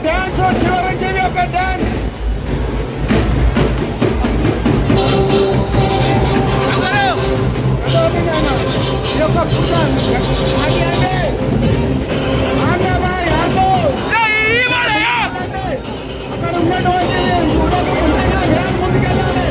Dance చివరంజీవి యొక్క dance ఈ యొక్క అక్కడ ఉన్నటువంటి ముందుకెళ్ళాలి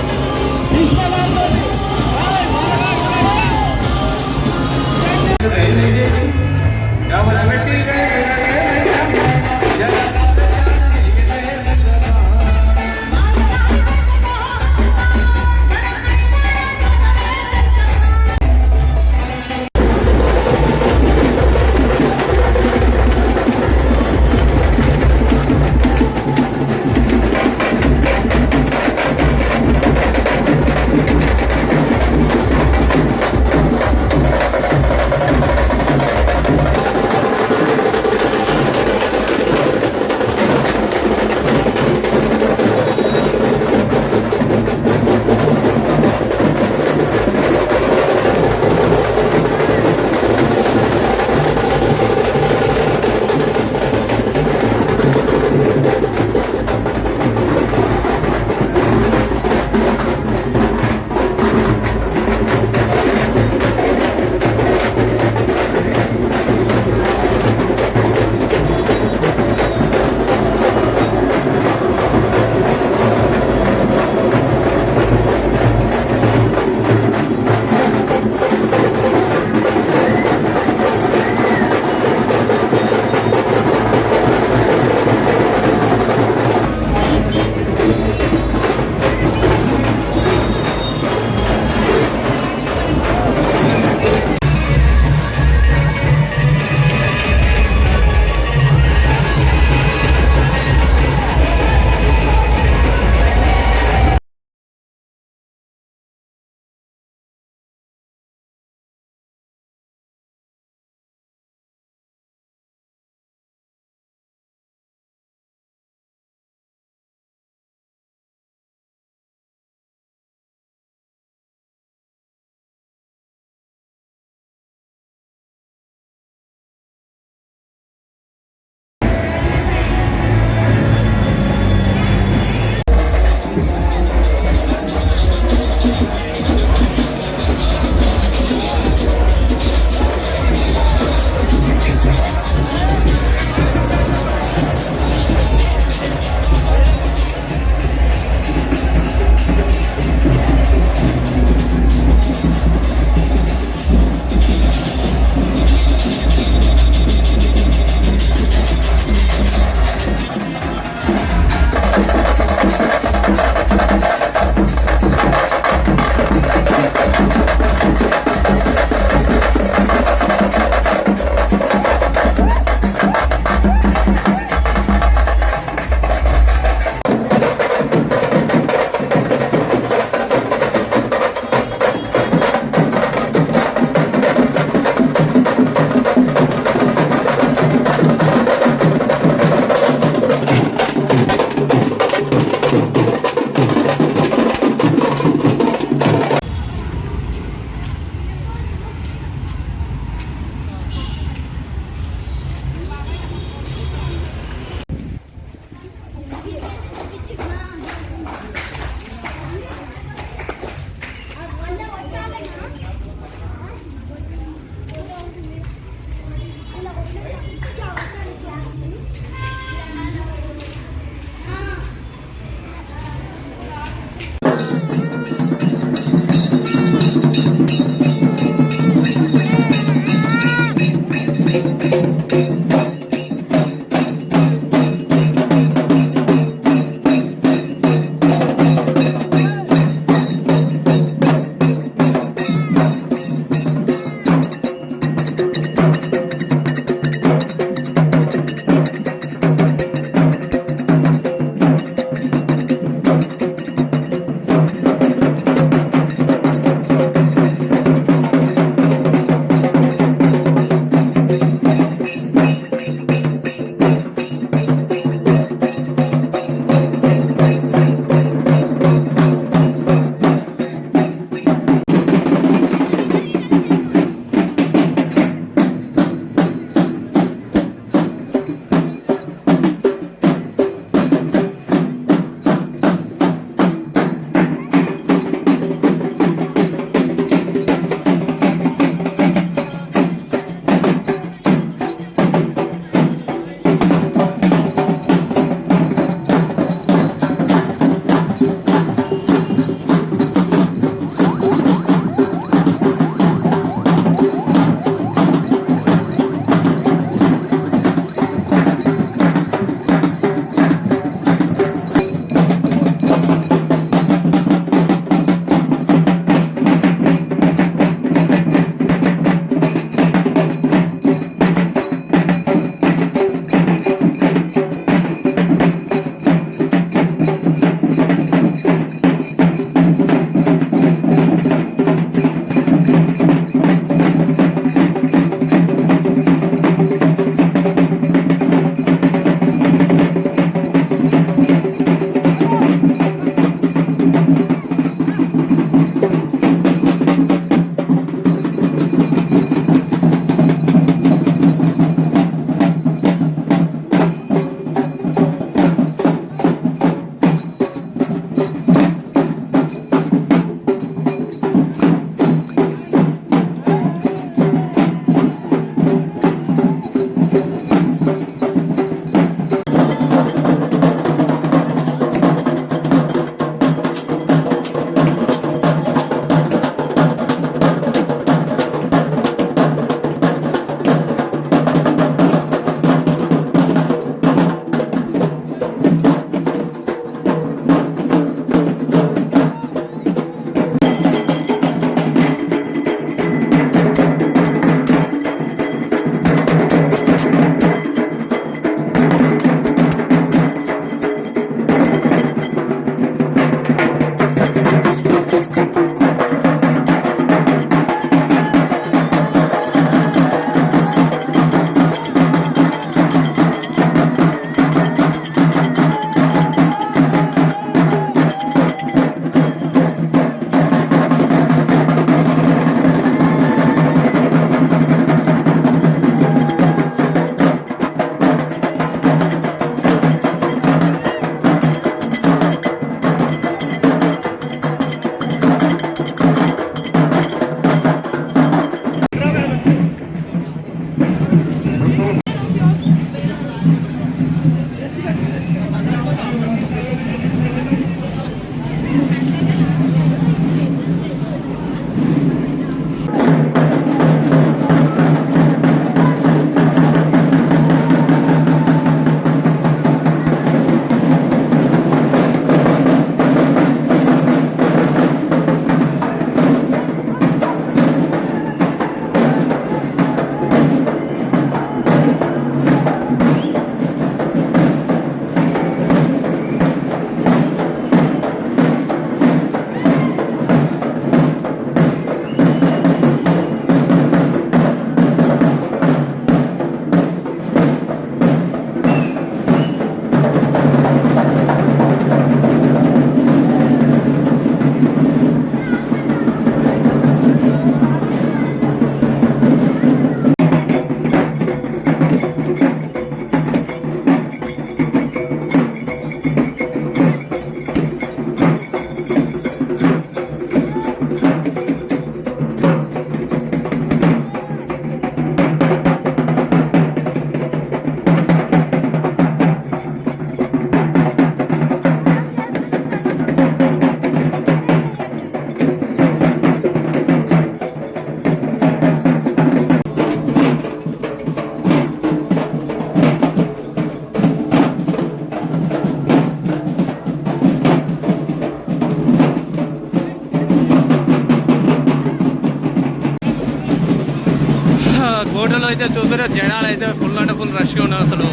ఫోటోలో అయితే చూస్తే జనాలు అయితే ఫుల్ అంటే ఫుల్ రష్గా ఉన్నారు. అసలు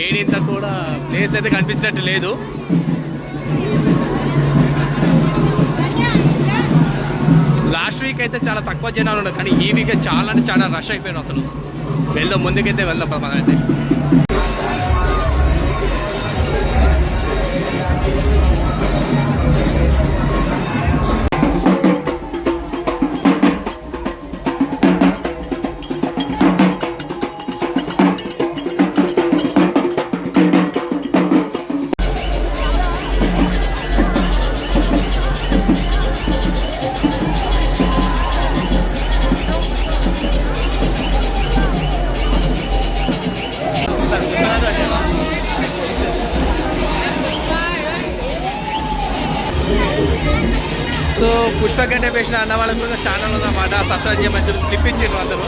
ఏడింత కూడా ప్లేస్ అయితే కనిపించినట్టు లేదు. లాస్ట్ వీక్ అయితే చాలా తక్కువ జనాలు ఉన్నారు, కానీ ఈ వీక్ చాలా అంటే చాలా రష్ అయిపోయారు. అసలు ముందుకైతే వెళ్దాం మనం అయితే. సో పుష్ప గంట వేసిన అన్న వాళ్ళకి కూడా ఛానల్ ఉందన్నమాట. సబ్స్క్రైబ్ చేయమని క్లిప్ ఇచ్చిండ్రు అందరూ.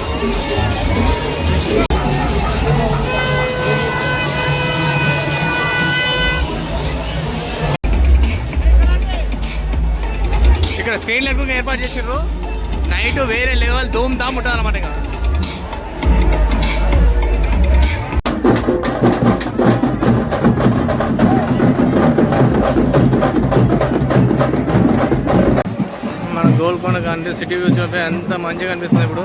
ఇక్కడ స్క్రీన్ లెట్ ఏర్పాటు చేసిండ్రు. నైట్ వేరే లెవెల్ ధూమ్ ధామ్ ఉంటుంది అనమాట. ఇక మన గోల్కొండ కంటే సిటీ వ్యూ చూస్తే ఎంత మంచిగా అనిపిస్తుంది ఇప్పుడు.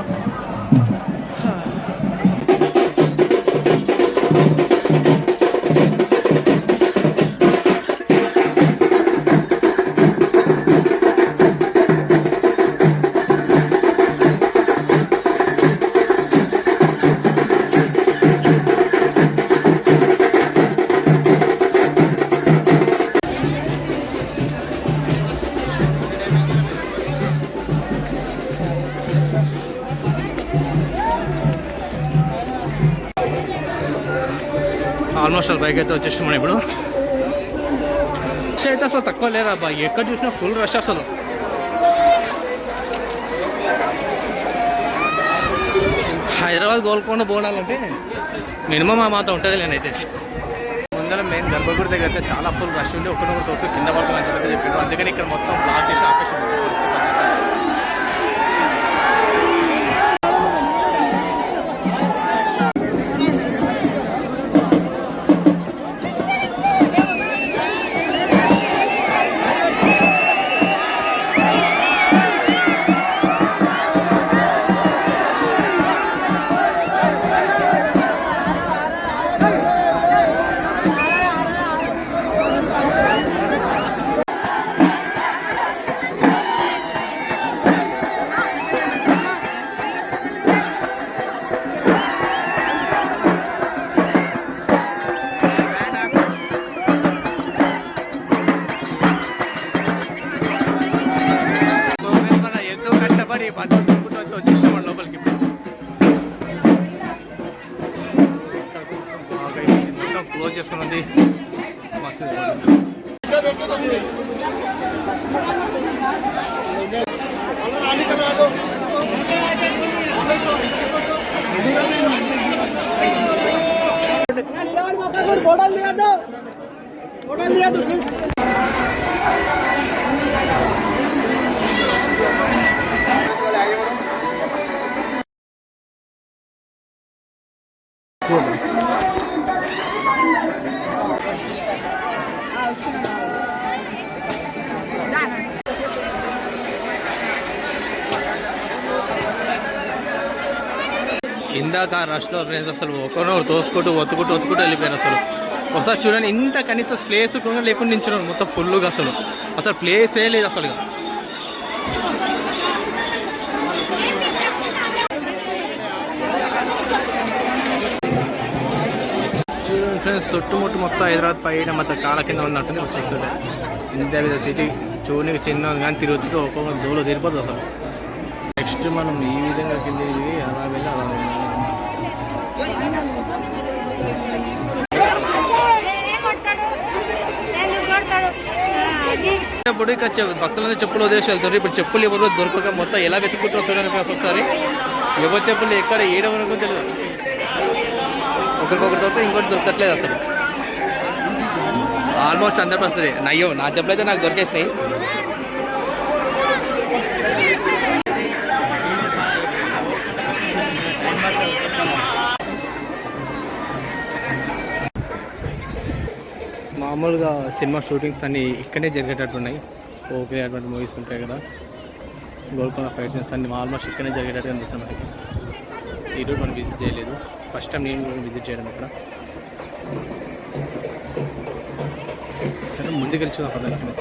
ఆల్మోస్ట్ బైక్ అయితే వచ్చేసాం మనం ఇప్పుడు. రష్ అయితే అసలు తక్కువ లేరా అబ్బా, ఎక్కడ చూసినా ఫుల్ రష్. అసలు హైదరాబాద్ గోల్కొండ పోవాలంటే మినిమం ఆ మాత్రం ఉంటుంది నేనైతే. ముందర మెయిన్ గర్భగుడి దగ్గర అయితే చాలా ఫుల్ రష్ ఉండి ఒకరినొకరు తోసి కింద పడుతుంది అని చెప్పి చెప్పారు. అందుకని ఇక్కడ మొత్తం బ్లాక్ చేసి ఆపేసి లోపలికి. క్లోజ్ చేసుకుని ఉంది మస్తు. ఇందాక ఆ రష్లో ఫ్రెండ్స్ అసలు ఒకరినొకరు తోసుకుంటూ ఒత్తుకుంటూ వెళ్ళిపోయారు. అసలు ఒకసారి చూడండి, ఇంత కనీసం ప్లేస్ కూడా లేకుండా నించున్నాను మొత్తం ఫుల్గా. అసలు ప్లేసే లేదు అసలు. చూడండి ఫ్రెండ్స్, చుట్టుముట్టు మొత్తం హైదరాబాద్ పైన మొత్తం కాళ్ళ కింద ఉన్నట్టుంది చూస్తుంటే. ఇంత సిటీ చూడడానికి చిన్న కానీ తిరుగుతుంటే ఒక్కొక్క దూలో తిరిగిపోతుంది అసలు. నెక్స్ట్ మనం ఈ విధంగా కింద అలా వెళ్ళి అలా ఇప్పుడు ఇక్కడ భక్తులందరూ చెప్పులు వదిలేసి వెళ్తారు. ఇప్పుడు చెప్పులు ఎవరు దొరకక మొత్తం ఎలా వెతుక్కుంటారో చూడండి ఒకసారి. ఎవరి చెప్పులు ఎక్కడ ఏడవనుకో తెలియదు. ఒకరికొకరి దొరికితే ఇంకోటి దొరకట్లేదు అసలు. ఆల్మోస్ట్ అందరికీ వస్తుంది. అయ్యో నా చెప్పులు అయితే నాకు దొరికేసినాయి. మామూలుగా సినిమా షూటింగ్స్ అన్నీ ఇక్కడే జరిగేటట్టు ఉన్నాయి. ఓకే అటువంటి మూవీస్ ఉంటాయి కదా, గోల్కొండ ఫైట్ సీన్స్ అన్ని ఆల్మోస్ట్ ఇక్కడే జరిగేటట్టు కనిపిస్తుంది మనకి. ఈరోజు మనం విజిట్ చేయలేదు, ఫస్ట్ టైం నేను విజిట్ చేయడం ఇక్కడ. సరే ముందుకు వెళ్ళి చూద్దాం పదండి.